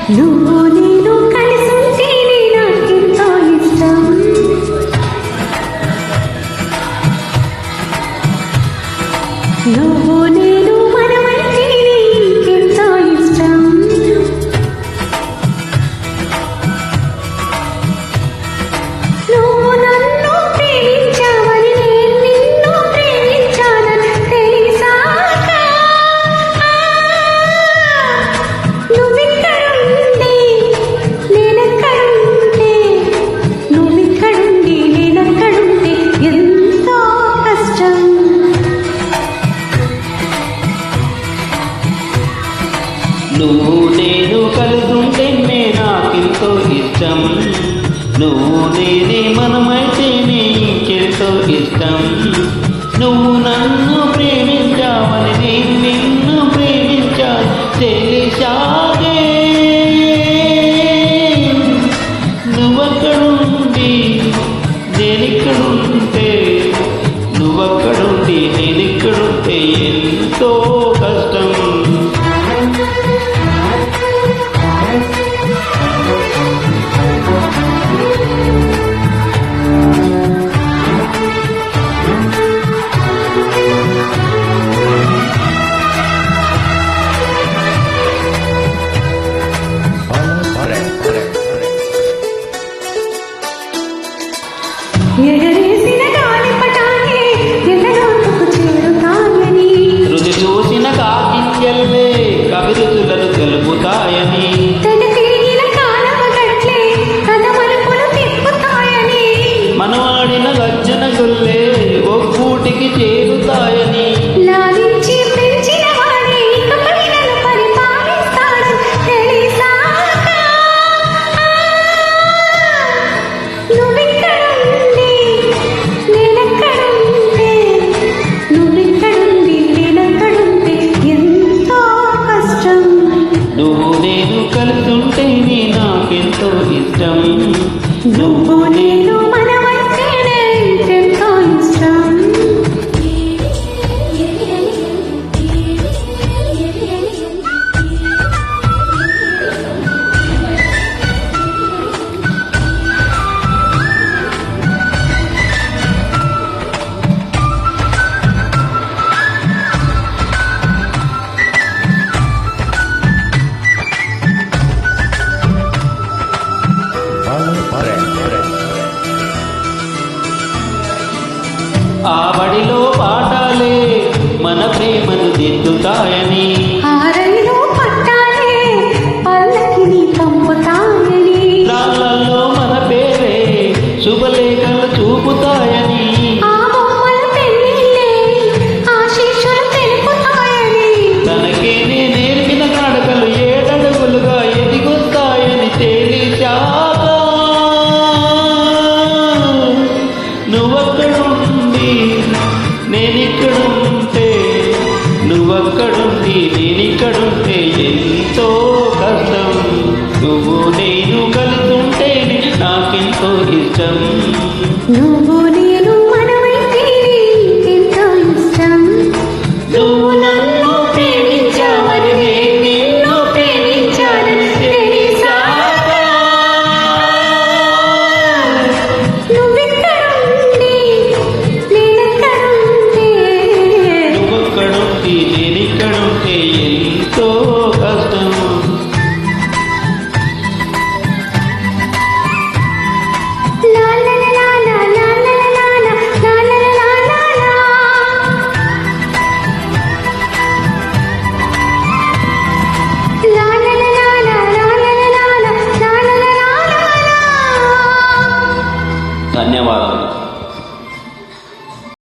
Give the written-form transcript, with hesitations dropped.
నువ్వు నేను కలిసుంటేనే నాకెంతో ఇష్టం. నువ్వు నేను మనమైతేనే ఇంకెంతో ఇష్టం. నువ్వు నన్ను ప్రేమించావని నేను నిన్ను ప్రేమించానని తెలిసాక నువ్విక్కడుండి నేనెక్కడుంటే నువ్విక్కడుండి నేనెక్కడుంటే ఎంతో కష్టం. నువ్వు నేను కలుసుంటేనే నాకెంతో ఇష్టం. నువ్వు నేనే మనమైతేనే ఇంకెంతో ఇష్టం. నువ్వు నన్ను ప్రేమించావని నేను నిన్ను ప్రేమించాను తెలిసాగే నువ్వక్కడుండి నేనిక్కడుంటే నువ్వక్కడుండి నేనిక్కడుంటే ఎంతో కష్టం. ఎగరేసిన గాలిపటాన్ని ఎల్లలోతుకు చేరుతాయని రుచి చూసిన కాకింజల్వే కవిరుచులను తెలుపుతాయని తిరిగిన కాలము గట్లే కథ మలుపులు తిప్పుతాయని మనవాడిన గర్జన గొల్లే ఒక్కూటికి చేరుతాయని లాలించి పెంచిన వాడే ఇకపై నన్ను పరిపాలిస్తాడు తెలిసాక నువ్విక్కడుండి నేనెక్కడుంటే నువ్విక్కడుండి నేనెక్కడుంటే ఎంతో కష్టం. నువ్వు నేను కలుసుంటేనే నాకెంతో ఇష్టం. నువ్వు నేను మనమైతేనే ఇంకెంతో ఇష్టం. ఆ బడిలో పాఠాలే మన ప్రేమను దిద్దుతాయని ఆరనిలో పట్టాలే పల్లకిని పంపుతాయని రాళ్ళల్లో మన పేరే శుభలేఖలు చూపుతాయని ఆ బొమ్మల పెళ్ళిళ్ళే ఆశీస్సులు తెలుపుతాయని తనకేనే నేర్పిన నడకలు ఏడడుగులుగా ఎదిగొస్తాయని తెలిసాక నువ్వక్కడుండి నేనిక్కడుంటే నువ్వక్కడుండి నేనిక్కడుంటే ఎంతో కష్టం. నువ్వు నేను కలుసుంటేనే నాకెంతో ఇష్టం. నువ్వు నేను మనమైతేనే ఇంకెంతో ఇష్టం. నువ్వు నన్ను ప్రేమించావని నేను నిన్ను ప్రేమించానని తెలిసాక నువ్విక్కడుండి నేనెక్కడుంటే నువ్వక్కడుండి నేనిక్కడుంటే ఎంతో